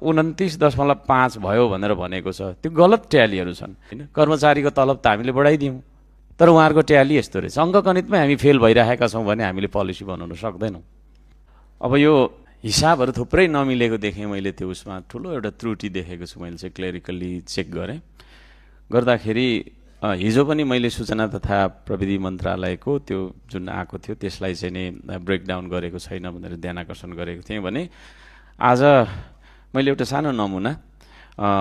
29.5 भयो भनेर भनेको छ। त्यो गलत ट्यालीहरू छन् हैन। कर्मचारीको तलब त हामीले बढाइदियौँ, तर उहाँहरूको ट्याली यस्तो रहेछ। अङ्कगणितमै हामी फेल भइरहेका छौँ भने हामीले पोलिसी बनाउन सक्दैनौँ। अब यो हिसाबहरू थुप्रै नमिलेको देखेँ मैले, त्यो उसमा ठुलो एउटा त्रुटि देखेको छु मैले चाहिँ, क्लेरिकली चेक गरेँ। गर्दाखेरि हिजो पनि मैले सूचना तथा प्रविधि मन्त्रालयको त्यो जुन आएको थियो त्यसलाई चाहिँ नि ब्रेकडाउन गरेको छैन भनेर ध्यान आकर्षण गरेको थिएँ भने आज मैले एउटा सानो नमुना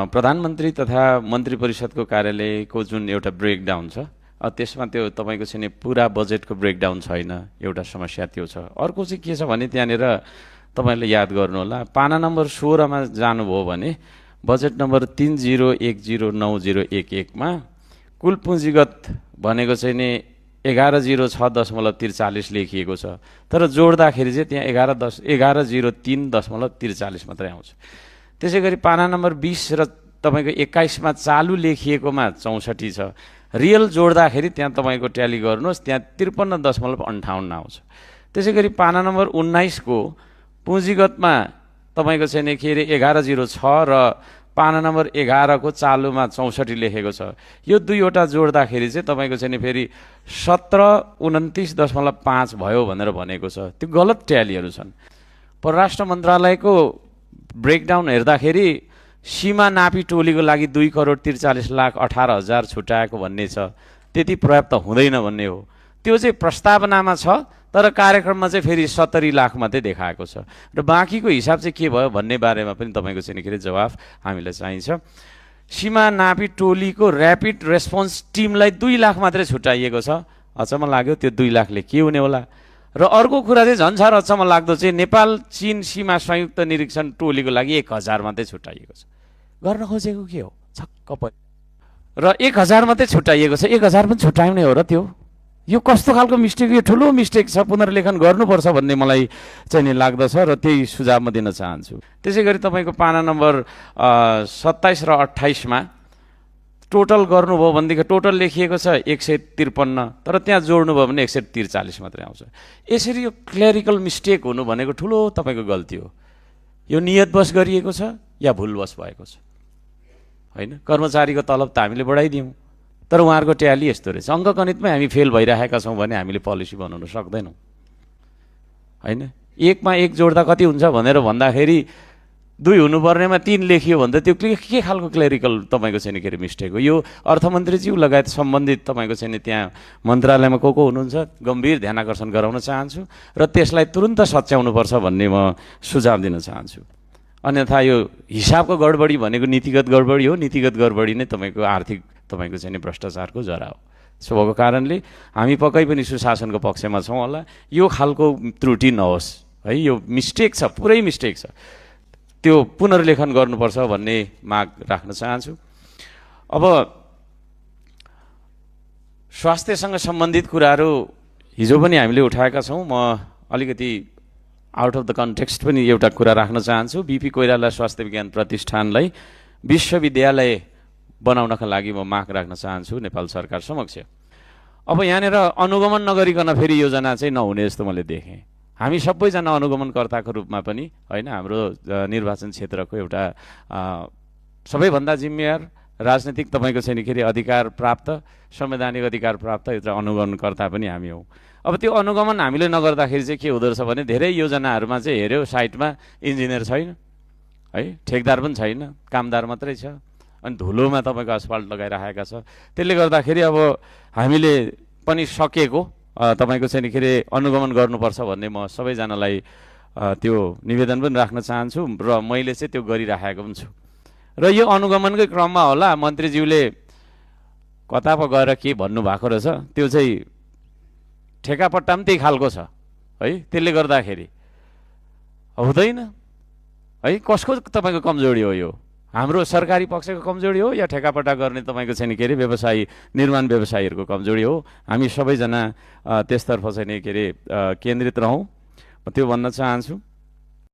प्रधानमन्त्री तथा मन्त्री परिषदको कार्यालयको जुन एउटा ब्रेकडाउन छ त्यसमा त्यो तपाईँको चाहिँ नि पुरा बजेटको ब्रेकडाउन छैन, एउटा समस्या त्यो छ। अर्को चाहिँ के छ भने त्यहाँनिर तपाईँले याद गर्नु होला, पाना नम्बर 16 मा जानुभयो भने बजेट नम्बर 30109011 मा कुल पुँजीगत भनेको चाहिँ नि 1106.43 लेखिएको छ, तर जोड्दाखेरि चाहिँ त्यहाँ 1103.43 मात्रै आउँछ। त्यसै गरी पाना नम्बर 20 र तपाईँको 21 मा चालु लेखिएकोमा 64 छ, रियल जोड्दाखेरि त्यहाँ तपाईँको ट्याली गर्नुहोस् त्यहाँ 53.58 आउँछ। त्यसै गरी पाना नम्बर 19 को पुँजीगतमा तपाईँको चाहिँ नि के अरे 1106 र पाना नम्बर 11 को चालुमा 64 लेखेको छ। यो दुईवटा जोड्दाखेरि चाहिँ तपाईँको चाहिँ नि फेरि 1729.5 भयो भनेर भनेको छ। त्यो गलत ट्यालीहरू छन्। परराष्ट्र मन्त्रालयको ब्रेकडाउन हेर्दाखेरि सीमा नापी टोलीको लागि 2,43,18,000 छुट्याएको भन्ने छ, त्यति पर्याप्त हुँदैन भन्ने हो। त्यो चाहिँ प्रस्तावनामा छ, तर कार्यक्रममा चाहिँ फेरि 70 लाख मात्रै देखाएको छ र बाँकीको हिसाब चाहिँ के भयो भन्ने बारेमा पनि तपाईँको चाहिँ के अरे जवाफ हामीलाई चाहिन्छ। सीमा नापी टोलीको ऱ्यापिड रेस्पोन्स टिमलाई 2 लाख मात्रै छुट्याइएको छ। अचम्म लाग्यो, त्यो 2 लाखले के हुने होला। र अर्को कुरा चाहिँ झन् साह्रो अचम्म लाग्दो चाहिँ नेपाल चीन सीमा संयुक्त निरीक्षण टोलीको लागि 1000 मात्रै छुट्याइएको छ। गर्न खोजेको के हो, छक्क पऱ्यो। र 1000 मात्रै छुट्याइएको छ, 1000 पनि छुट्याउने हो र त्यो यो कस्तो खालको मिस्टेक, यो ठुलो मिस्टेक छ, पुनर्लेखन गर्नुपर्छ भन्ने मलाई चाहिँ नि लाग्दछ र त्यही सुझाव म दिन चाहन्छु। त्यसै गरी तपाईँको पाना नम्बर 27 र 28 मा टोटल गर्नुभयो भनेदेखि टोटल लेखिएको छ 153, तर त्यहाँ जोड्नुभयो भने 143 मात्रै आउँछ। यसरी यो क्लेरिकल मिस्टेक हुनु भनेको ठुलो तपाईँको गल्ती हो। यो नियतवश गरिएको छ या भुलवश भएको छ हैन। कर्मचारीको तलब त हामीले बढाइदियौँ, तर उहाँहरूको ट्याली यस्तो रहेछ। अङ्कगणितमै हामी फेल भइरहेका छौँ भने हामीले पोलिसी बनाउन सक्दैनौँ हैन। 1 मा 1 जोड्दा कति हुन्छ भनेर भन्दाखेरि 2 हुनुपर्नेमा 3 लेखियो भने त त्यो के खालको क्लेरिकल तपाईँको चाहिँ के अरे मिस्टेक हो। यो अर्थमन्त्रीज्यू लगायत सम्बन्धित तपाईँको चाहिँ त्यहाँ मन्त्रालयमा को हुनुहुन्छ गम्भीर ध्यान आकर्षण गराउन चाहन्छु र त्यसलाई तुरुन्त सच्याउनुपर्छ भन्ने म सुझाव दिन चाहन्छु। अन्यथा यो हिसाबको गडबडी भनेको नीतिगत गडबडी हो, नीतिगत गडबडी नै तपाईँको आर्थिक तपाईँको चाहिँ भ्रष्टाचारको जरा हो। सो भएको कारणले हामी पक्कै पनि सुशासनको पक्षमा छौँ होला। यो खालको त्रुटि नहोस् है, यो मिस्टेक छ, पुरै मिस्टेक छ, त्यो पुनर्लेखन गर्नुपर्छ भन्ने माग राख्न चाहन्छु। अब स्वास्थ्यसँग सम्बन्धित कुराहरू हिजो पनि हामीले उठाएका छौँ। म अलिकति आउट अफ द कन्टेक्स्ट पनि एउटा कुरा राख्न चाहन्छु। बीपी कोइराला स्वास्थ्य विज्ञान प्रतिष्ठानलाई विश्वविद्यालय बनाउनका लागि म माग राख्न चाहन्छु नेपाल सरकार समक्ष। अब यहाँनिर अनुगमन नगरिकन फेरि योजना चाहिँ नहुने जस्तो मैले देखेँ। हामी सबैजना अनुगमनकर्ताको रूपमा पनि होइन, हाम्रो निर्वाचन क्षेत्रको एउटा सबैभन्दा जिम्मेवार राजनीतिक तपाईँको चाहिँ के अरे अधिकार प्राप्त, संवैधानिक अधिकार प्राप्त एउटा अनुगमनकर्ता पनि हामी हौँ। अब त्यो अनुगमन हामीले नगर्दाखेरि चाहिँ के हुँदो रहेछ भने धेरै योजनाहरूमा चाहिँ हेऱ्यो साइटमा इन्जिनियर छैन है, ठेकदार पनि छैन, कामदार मात्रै छ, अनि धुलोमा तपाईँको अस्फाल्ट लगाइराखेका छ। त्यसले गर्दाखेरि अब हामीले पनि सकेको तपाईँको चाहिँ के अरे अनुगमन गर्नुपर्छ भन्ने म सबैजनालाई त्यो निवेदन पनि राख्न चाहन्छु र मैले चाहिँ त्यो गरिराखेको पनि छु। र यो अनुगमनकै क्रममा होला मन्त्रीज्यूले कता पो गएर के भन्नुभएको रहेछ, त्यो चाहिँ ठेकापट्टा पनि त्यही खालको छ है। त्यसले गर्दाखेरि हुँदैन है। कसको तपाईँको कमजोरी हो यो, हाम्रो सरकारी पक्षको कमजोरी हो या ठेकापट्टा गर्ने तपाईँको चाहिँ के अरे व्यवसायी निर्माण व्यवसायीहरूको कमजोरी हो? हामी सबैजना त्यसतर्फ चाहिँ के अरे केन्द्रित रहौँ, त्यो भन्न चाहन्छु।